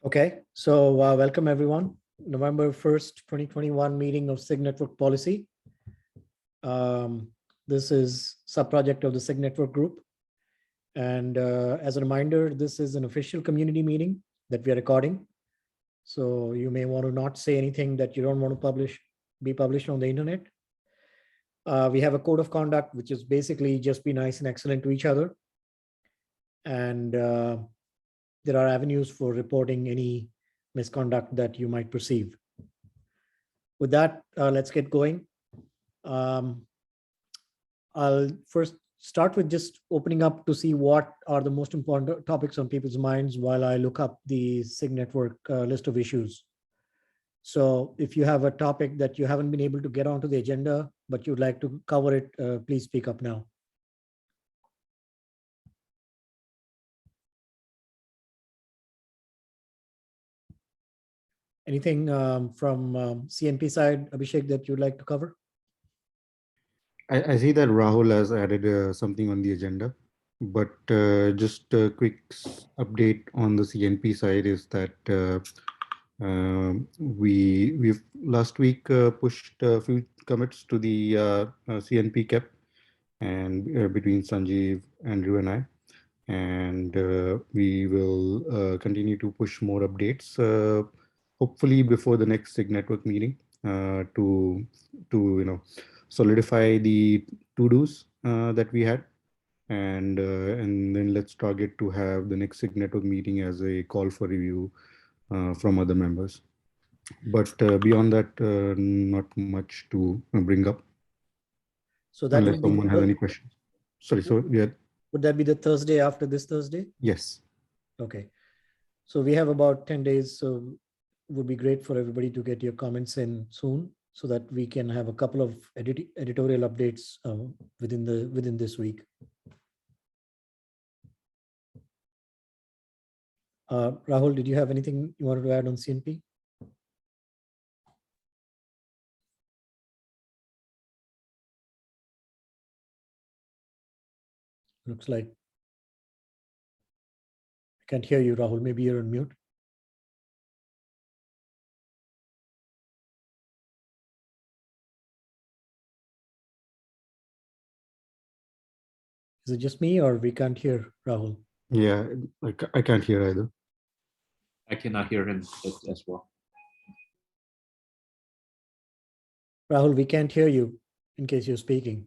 Okay, so welcome everyone. November 1st, 2021 meeting of Sig Network policy. This is sub-project of the Sig Network group. And as a reminder, this is an official community meeting that we are recording. So you may want to not say anything that you don't want to be published on the internet. We have a code of conduct, which is basically just be nice and excellent to each other. And there are avenues for reporting any misconduct that you might perceive. With that, let's get going. I'll first start with just opening up to see what are the most important topics on people's minds while I look up the Sig Network list of issues. So if you have a topic that you haven't been able to get onto the agenda, but you'd like to cover it, please speak up now. Anything from CNP side, Abhishek, that you'd like to cover? I see that Rahul has added something on the agenda, but just a quick update on the CNP side is that we've last week pushed a few commits to the CNP cap and between Sanjeev, Andrew, and I, and we will continue to push more updates, hopefully before the next Sig Network meeting, to solidify the to-dos that we had, and then let's target to have the next Sig Network meeting as a call for review from other members. But beyond that, not much to bring up. So that unless would be someone has any questions. Sorry, so yeah. Would that be the Thursday after this Thursday? Yes. Okay. So we have about 10 days, so it would be great for everybody to get your comments in soon so that we can have a couple of editorial updates within this week. Rahul, did you have anything you wanted to add on CNP? Looks like I can't hear you, Rahul. Maybe you're on mute. Is it just me or we can't hear Rahul? Yeah, I can't hear either. I cannot hear him as well. Rahul, we can't hear you in case you're speaking.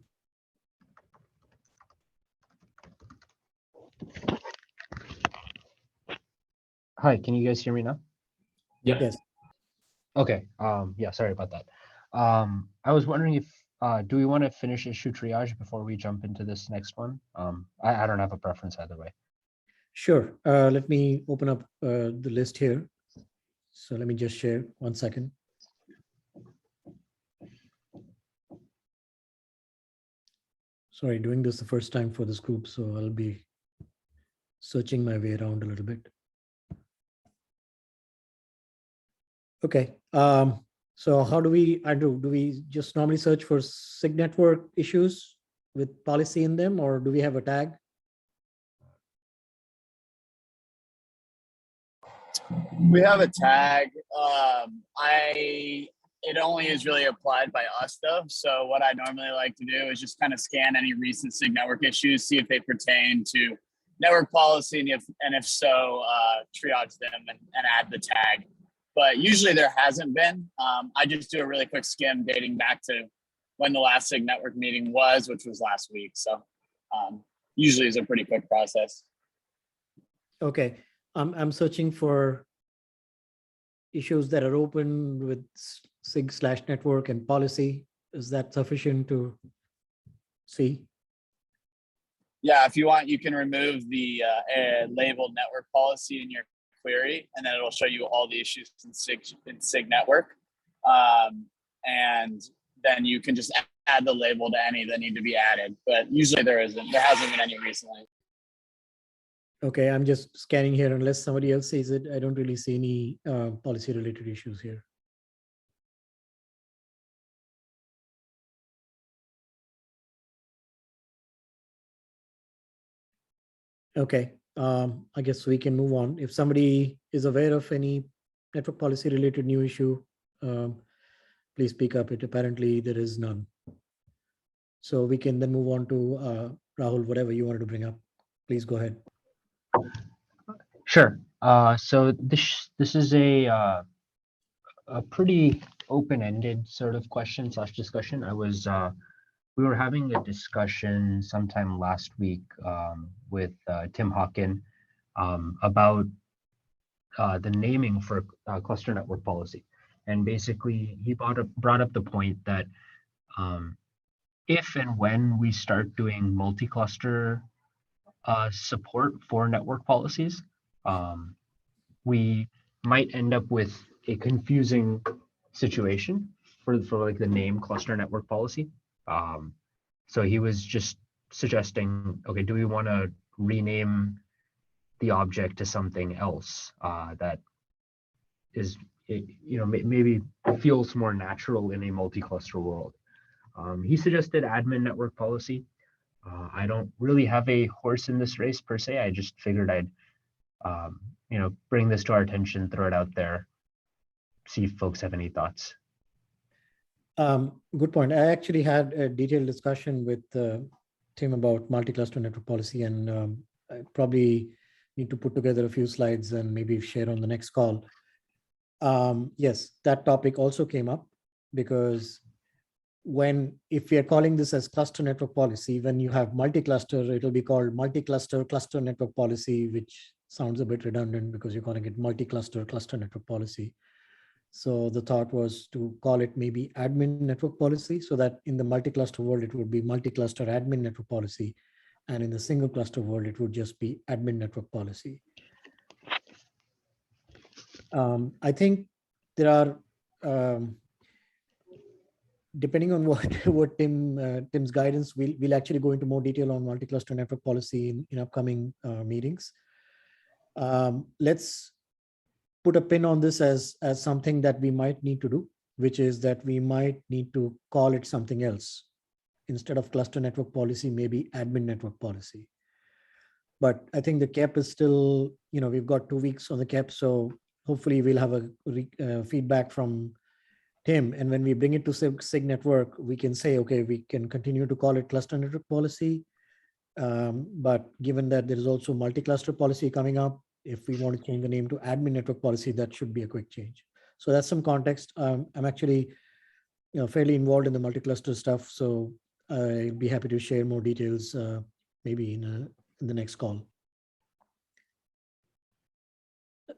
Hi, can you guys hear me now? Yeah. Yes. Okay. Yeah, sorry about that. I was wondering if do we want to finish issue triage before we jump into this next one? I don't have a preference either way. Sure. Let me open up the list here. So let me just share 1 second. Sorry, doing this the first time for this group, so I'll be searching my way around a little bit. Okay. So how do we, Andrew, do we just normally search for Sig Network issues with policy in them, or do we have a tag? We have a tag. It only is really applied by us though. So what I normally like to do is just kind of scan any recent Sig Network issues, see if they pertain to network policy, and if so, triage them and add the tag. But usually there hasn't been. I just do a really quick skim dating back to when the last Sig Network meeting was, which was last week. So usually it's a pretty quick process. Okay. I'm searching for issues that are open with Sig/network and policy. Is that sufficient to see? Yeah, if you want, you can remove the labeled network policy in your query, and then it'll show you all the issues in Sig Network. And then you can just add the label to any that need to be added. But usually there hasn't been any recently. Okay, I'm just scanning here. Unless somebody else sees it, I don't really see any policy related issues here. Okay, I guess we can move on. If somebody is aware of any network policy related new issue, please speak up. It apparently there is none. So we can then move on to Rahul, whatever you wanted to bring up. Please go ahead. Sure. So this is a pretty open-ended sort of question / discussion. We were having a discussion sometime last week with Tim Hawkin about the naming for cluster network policy, and basically he brought up the point that if and when we start doing multi-cluster support for network policies, we might end up with a confusing situation for like the name cluster network policy. So he was just suggesting, okay, do we want to rename the object to something else that is, maybe feels more natural in a multi-cluster world? He suggested admin network policy. I don't really have a horse in this race per se. I just figured I'd bring this to our attention, throw it out there, see if folks have any thoughts. Good point. I actually had a detailed discussion with Tim about multi-cluster network policy, and I probably need to put together a few slides and maybe share on the next call. Yes, that topic also came up because if we are calling this as cluster network policy, when you have multi-cluster, it'll be called multi-cluster cluster network policy, which sounds a bit redundant because you're calling it multi-cluster cluster network policy. So the thought was to call it maybe admin network policy, so that in the multi-cluster world, it would be multi-cluster admin network policy. And in the single cluster world, it would just be admin network policy. I think there are, depending on what Tim's guidance, we'll actually go into more detail on multi-cluster network policy in upcoming meetings. Let's put a pin on this as something that we might need to do, which is that we might need to call it something else. Instead of cluster network policy, maybe admin network policy. But I think the cap is still, we've got 2 weeks on the cap. So hopefully we'll have a feedback from Tim. And when we bring it to Sig Network, we can say, okay, we can continue to call it cluster network policy. But given that there is also multi-cluster policy coming up, if we want to change the name to admin network policy, that should be a quick change. So that's some context. I'm actually fairly involved in the multi-cluster stuff. So I'll be happy to share more details maybe in the next call.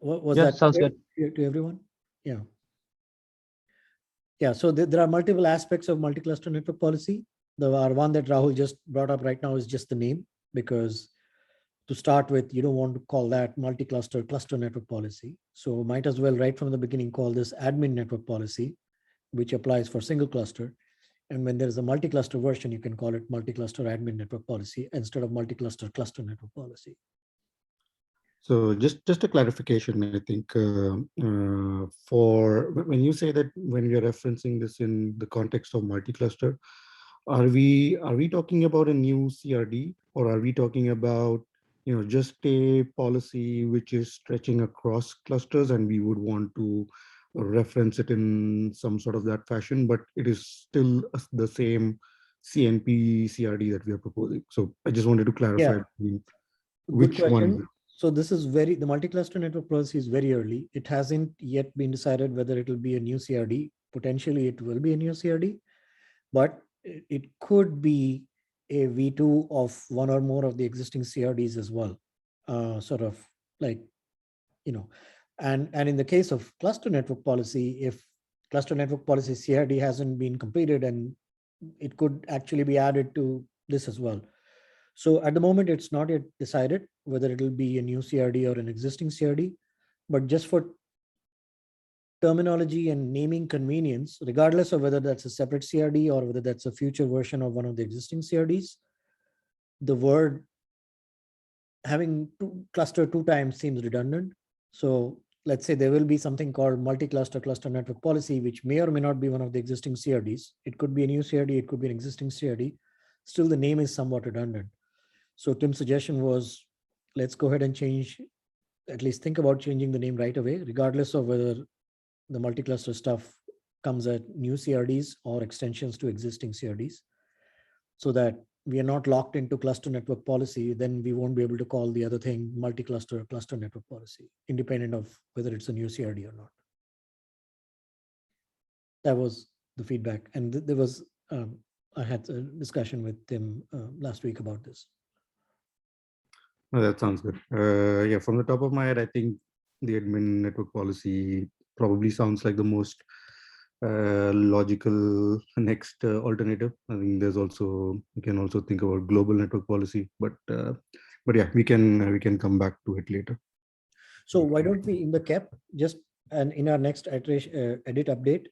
Was that sounds good to everyone? Yeah. Yeah, so there are multiple aspects of multi-cluster network policy. The one that Rahul just brought up right now is just the name, because to start with, you don't want to call that multi-cluster cluster network policy. So might as well right from the beginning call this admin network policy, which applies for single cluster. And when there's a multi-cluster version, you can call it multi-cluster admin network policy instead of multi-cluster cluster network policy. So just a clarification, I think, for when you say that when we are referencing this in the context of multi-cluster, are we talking about a new CRD, or are we talking about just a policy which is stretching across clusters and we would want to reference it in some sort of that fashion, but it is still the same CNP CRD that we are proposing? So I just wanted to clarify which one. So this is the multi-cluster network policy is very early. It hasn't yet been decided whether it will be a new CRD. Potentially it will be a new CRD, but it could be a V2 of one or more of the existing CRDs as well. Sort of like, and in the case of cluster network policy, if cluster network policy CRD hasn't been completed, and it could actually be added to this as well. So at the moment, it's not yet decided whether it will be a new CRD or an existing CRD, but just for terminology and naming convenience, regardless of whether that's a separate CRD or whether that's a future version of one of the existing CRDs, the word having cluster 2 times seems redundant. So let's say there will be something called multi-cluster cluster network policy, which may or may not be one of the existing CRDs. It could be a new CRD, it could be an existing CRD. Still, the name is somewhat redundant. So Tim's suggestion was let's go ahead and change, at least think about changing the name right away, regardless of whether the multi-cluster stuff comes at new CRDs or extensions to existing CRDs, so that we are not locked into cluster network policy. Then we won't be able to call the other thing multi-cluster cluster network policy, independent of whether it's a new CRD or not. That was the feedback. And there was, I had a discussion with Tim last week about this. Oh, that sounds good. Yeah, from the top of my head, I think the admin network policy probably sounds like the most logical next alternative. I think there's also, we can also think about global network policy, but yeah, we can come back to it later. So why don't we, in the KEP, just, and in our next iteration, edit update,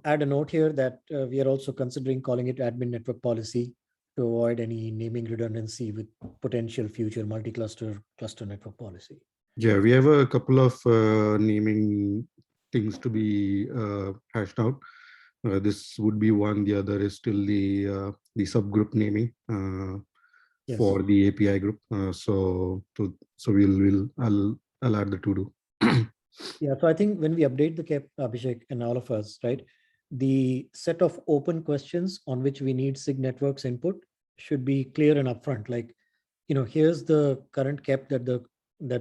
add a note here that we are also considering calling it admin network policy to avoid any naming redundancy with potential future multi-cluster cluster network policy. Yeah, we have a couple of naming things to be hashed out. This would be one. The other is still the subgroup naming Yes. for the API group. So I'll add the to-do. Yeah, so I think when we update the KEP, Abhishek and all of us, right, the set of open questions on which we need Sig Network's input should be clear and upfront. Like, here's the current KEP that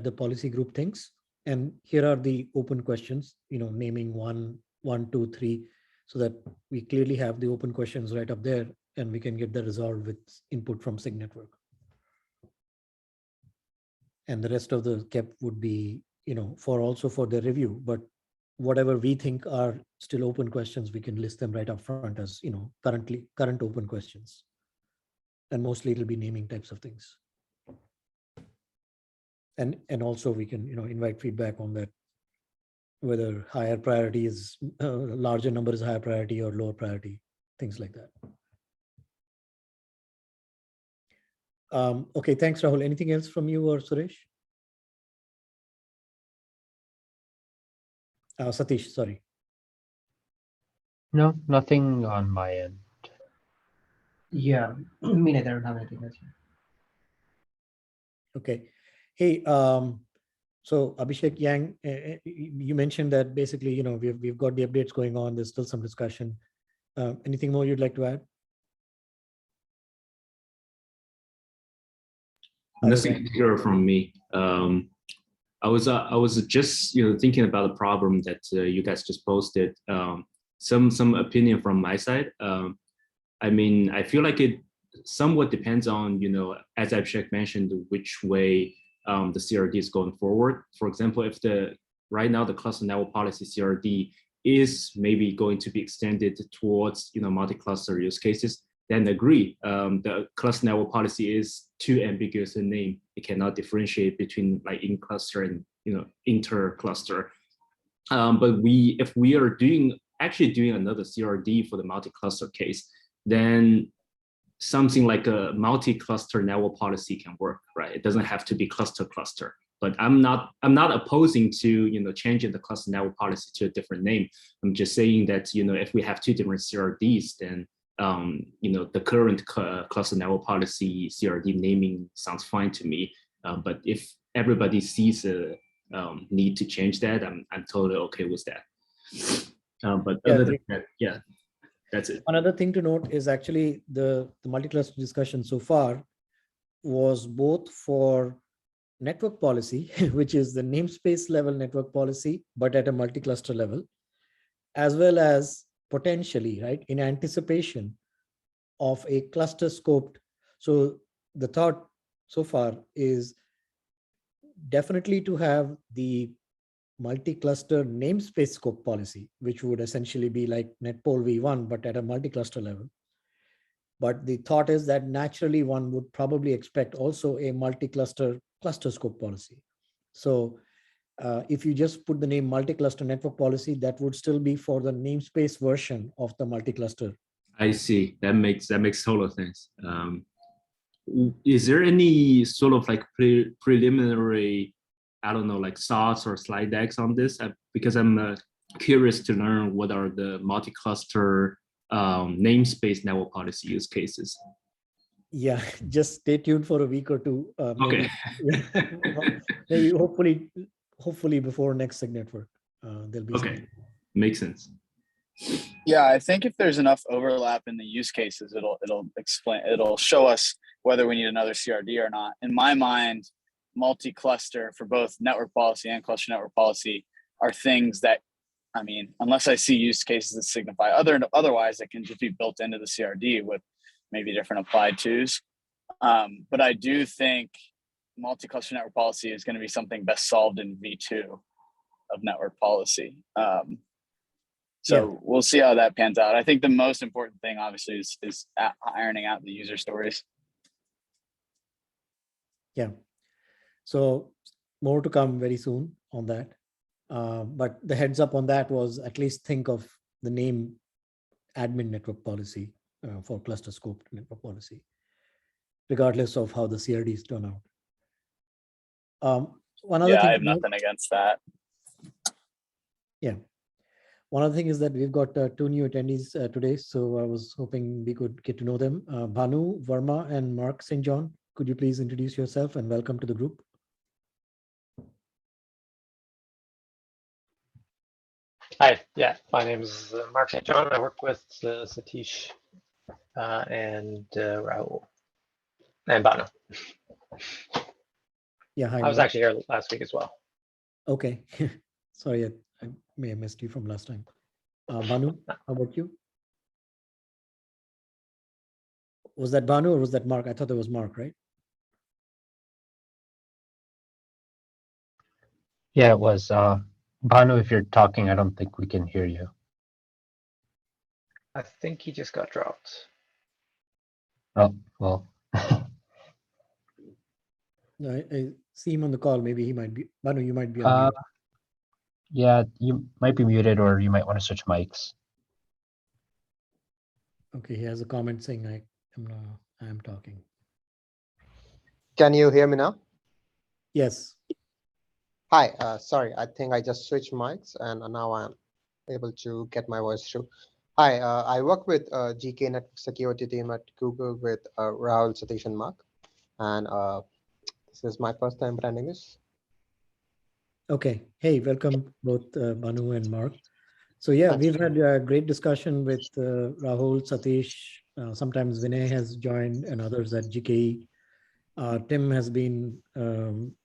the policy group thinks, and here are the open questions, naming 1, 2, 3, so that we clearly have the open questions right up there, and we can get the resolved with input from Sig Network. And the rest of the KEP would be, for their review, but whatever we think are still open questions, we can list them right up front as, current open questions. And mostly it'll be naming types of things. And also we can, invite feedback on that, whether higher priority is, larger number is higher priority or lower priority, things like that. Okay, thanks, Rahul. Anything else from you or Suresh? Satish, sorry. No, nothing on my end. Yeah, me neither. I don't have anything else. Okay. Hey, so Abhishek, Yang, you mentioned that basically, we've got the updates going on. There's still some discussion. Anything more you'd like to add? Nothing clear from me. I was just thinking about the problem that you guys just posted. Some opinion from my side. I mean, I feel like it somewhat depends on, as Abhishek mentioned, which way the CRD is going forward. For example, if right now the cluster network policy CRD is maybe going to be extended towards multi-cluster use cases, then agree. The cluster network policy is too ambiguous a name. It cannot differentiate between like in-cluster and inter-cluster. But if we are actually doing another CRD for the multi-cluster case, then something like a multi-cluster network policy can work, right? It doesn't have to be cluster. But I'm not opposing to changing the cluster network policy to a different name. I'm just saying that if we have two different CRDs, then the current cluster network policy CRD naming sounds fine to me. But if everybody sees a need to change that, I'm totally okay with that. But other than that, yeah, that's it. Another thing to note is actually the multi-cluster discussion so far was both for network policy, which is the namespace level network policy, but at a multi-cluster level, as well as potentially, right, in anticipation of a cluster scoped. So the thought so far is definitely to have the multi-cluster namespace scope policy, which would essentially be like NetPol v1, but at a multi-cluster level. But the thought is that naturally one would probably expect also a multi-cluster cluster scope policy. So if you just put the name multi-cluster network policy, that would still be for the namespace version of the multi-cluster. I see. That makes total sense. Is there any sort of like preliminary, I don't know, like thoughts or slide decks on this? Because I'm curious to learn what are the multi-cluster namespace network policy use cases. Yeah, just stay tuned for a week or two. Maybe, Okay. maybe hopefully before next Sig Network, there'll be Okay. something. Makes sense. Yeah, I think if there's enough overlap in the use cases, it'll show us whether we need another CRD or not. In my mind, multi-cluster for both network policy and cluster network policy are things that, I mean, unless I see use cases that signify otherwise, it can just be built into the CRD with maybe different applied tos. But I do think multi-cluster network policy is going to be something best solved in V2 of network policy. So we'll see how that pans out. I think the most important thing, obviously, is ironing out the user stories. Yeah. So more to come very soon on that. But the heads up on that was at least think of the name admin network policy for cluster scope network policy, regardless of how the CRDs turn out. One other thing. I have nothing against that. Yeah. One other thing is that we've got 2 new attendees today, so I was hoping we could get to know them. Banu Verma and Mark St. John, could you please introduce yourself and welcome to the group? Hi, yeah, my name is Mark St. John. I work with Satish and Rahul and Banu. Yeah, hi. I was Mark. actually here last week as well. Okay, sorry, I may have missed you from last time. Banu, how about you? Was that Banu or was that Mark? I thought it was Mark, right? Yeah, it was. Banu, if you're talking, I don't think we can hear you. I think he just got dropped. Oh, well. I see him on the call. Maybe he might be. Banu, you might be on mute. Yeah, you might be muted or you might want to switch mics. Okay, he has a comment saying I am talking. Can you hear me now? Yes. Hi, sorry, I think I just switched mics and now I'm able to get my voice through. Hi, I work with GK Network Security team at Google with Rahul, Satish, and Mark. And this is my first time attending this. Okay. Hey, welcome both Banu and Mark. So yeah, Thanks. we've had a great discussion with Rahul, Satish. Sometimes Vinay has joined and others at GKE. Tim has been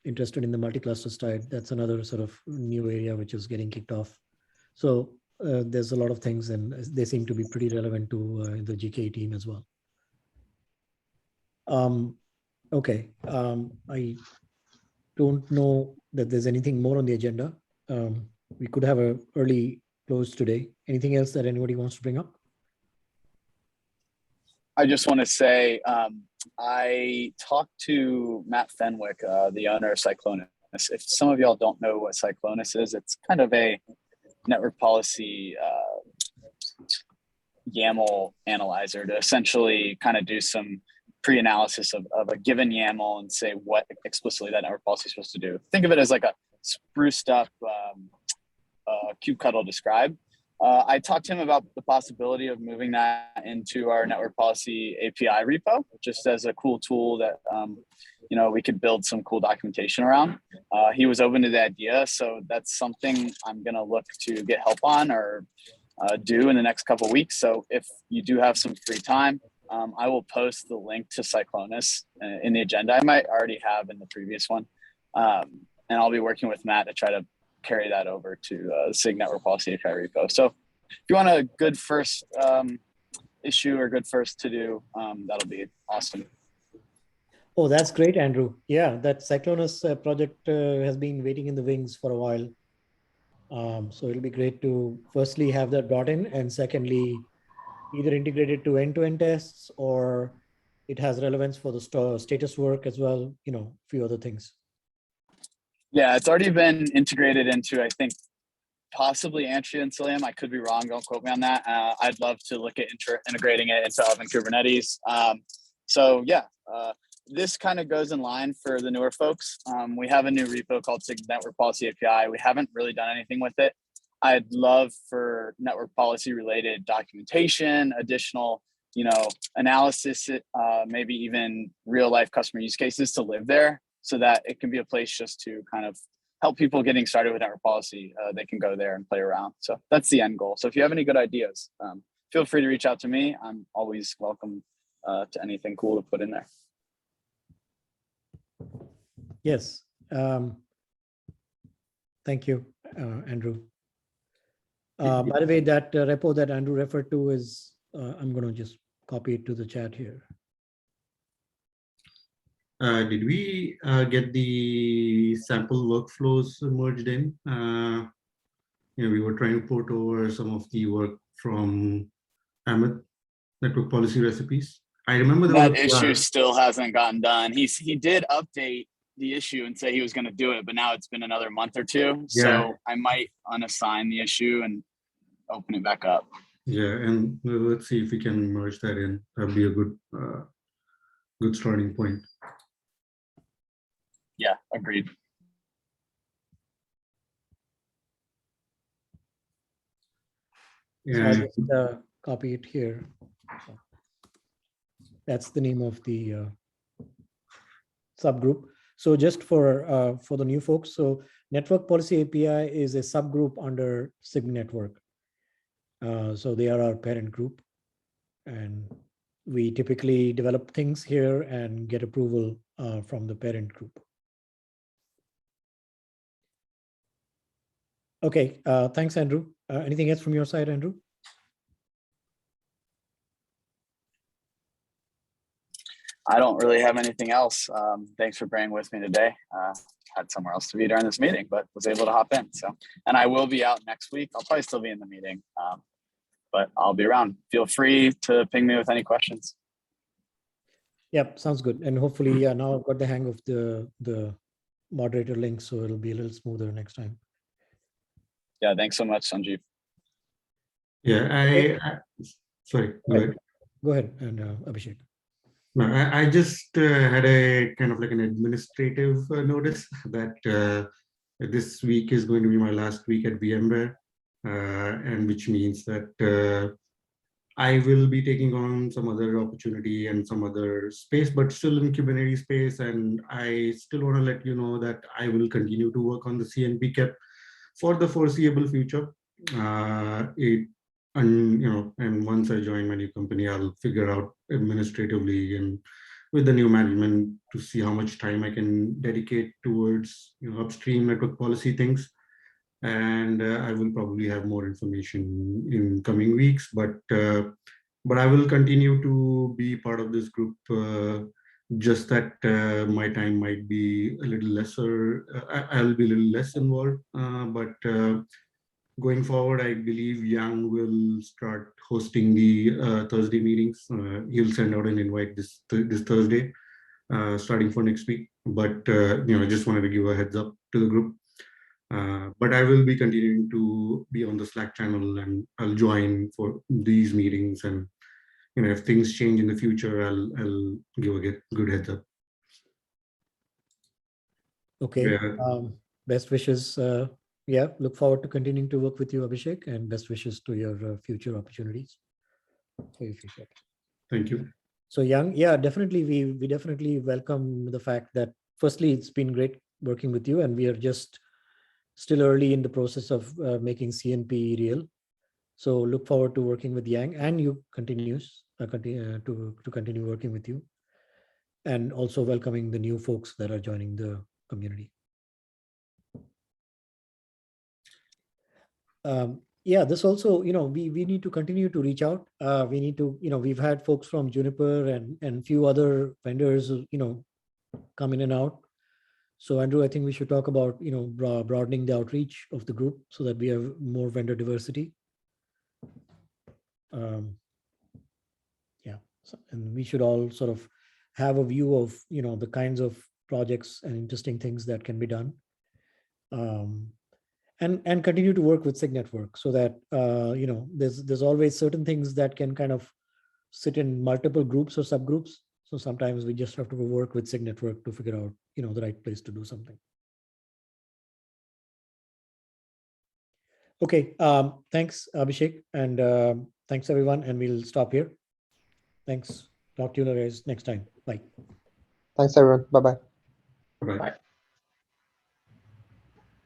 interested in the multi-cluster side. That's another sort of new area which is getting kicked off. So there's a lot of things and they seem to be pretty relevant to the GKE team as well. Okay, I don't know that there's anything more on the agenda. We could have an early close today. Anything else that anybody wants to bring up? I just want to say, I talked to Matt Fenwick, the owner of Cyclonus. If some of y'all don't know what Cyclonus is, it's kind of a network policy YAML analyzer to essentially kind of do some pre-analysis of a given YAML and say what explicitly that network policy is supposed to do. Think of it as like a spruced up kubectl describe. I talked to him about the possibility of moving that into our network policy API repo, just as a cool tool that we could build some cool documentation around. He was open to the idea, so that's something I'm going to look to get help on or do in the next couple of weeks. So if you do have some free time, I will post the link to Cyclonus in the agenda. I might already have in the previous one, and I'll be working with Matt to try to carry that over to Sig Network Policy API repo. So if you want a good first issue or good first to do, that'll be awesome. Oh, that's great, Andrew. Yeah, that Cyclonus project has been waiting in the wings for a while. So it'll be great to firstly have that brought in, and secondly, either integrated to end-to-end tests or it has relevance for the status work as well, a few other things. Yeah, it's already been integrated into, I think, possibly Antria and Cilium. I could be wrong. Don't quote me on that. I'd love to look at integrating it into Oven Kubernetes. So yeah, this kind of goes in line for the newer folks. We have a new repo called Sig Network Policy API. We haven't really done anything with it. I'd love for network policy related documentation, additional analysis, maybe even real life customer use cases to live there, so that it can be a place just to kind of help people getting started with network policy. They can go there and play around. So that's the end goal. So if you have any good ideas, feel free to reach out to me. I'm always welcome to anything cool to put in there. Yes. Thank you, Andrew. By the way, that repo that Andrew referred to is, I'm going to just copy it to the chat here. Did we get the sample workflows merged in? We were trying to port over some of the work from Amit, network policy recipes. I remember that issue still hasn't gotten done. He did update the issue and say he was going to do it, but now it's been another month or two. Yeah. So I might unassign the issue and open it back up. Yeah, and let's see if we can merge that in. That'd be a good starting point. Yeah, agreed. Yeah. So I'll just copy it here. So that's the name of the subgroup. So just for the new folks, so Network Policy API is a subgroup under Sig Network. So they are our parent group, and we typically develop things here and get approval from the parent group. Okay, thanks, Andrew. Anything else from your side, Andrew? I don't really have anything else. Thanks for bearing with me today. Had somewhere else to be during this meeting, but was able to hop in. So, and I will be out next week. I'll probably still be in the meeting, but I'll be around. Feel free to ping me with any questions. Yep, sounds good. And hopefully, now I've got the hang of the moderator link, so it'll be a little smoother next time. Yeah, thanks so much, Sanjeev. Yeah, sorry. Go ahead, and Abhishek. No, I just had a kind of like an administrative notice that this week is going to be my last week at VMware, and which means that I will be taking on some other opportunity and some other space, but still in Kubernetes space. And I still want to let you know that I will continue to work on the CNP KEP for the foreseeable future. And once I join my new company, I'll figure out administratively and with the new management to see how much time I can dedicate towards upstream network policy things. And I will probably have more information in coming weeks, but I will continue to be part of this group. Just that my time might be a little lesser. I'll be a little less involved, but going forward, I believe Yang will start hosting the Thursday meetings. He'll send out an invite this Thursday, starting for next week. But I just wanted to give a heads up to the group. But I will be continuing to be on the Slack channel, and I'll join for these meetings. And if things change in the future, I'll give a good heads up. Okay. Yeah. Best wishes. Yeah, look forward to continuing to work with you, Abhishek, and best wishes to your future opportunities for your future. Thank you. So Yang, yeah, definitely, we definitely welcome the fact that firstly, it's been great working with you, and we are just still early in the process of making CNP real. So look forward to working with Yang, and you continue working with you, and also welcoming the new folks that are joining the community. Yeah, this also, we need to continue to reach out. We need to, we've had folks from Juniper and few other vendors, come in and out. So Andrew, I think we should talk about, broadening the outreach of the group so that we have more vendor diversity. Yeah, and we should all sort of have a view of, the kinds of projects and interesting things that can be done. And continue to work with Sig Network so that, there's always certain things that can kind of sit in multiple groups or subgroups. So sometimes we just have to work with Sig Network to figure out, the right place to do something. Okay, thanks, Abhishek, and thanks everyone, and we'll stop here. Thanks. Talk to you guys next time. Bye. Thanks, everyone. Bye-bye. Bye. Bye.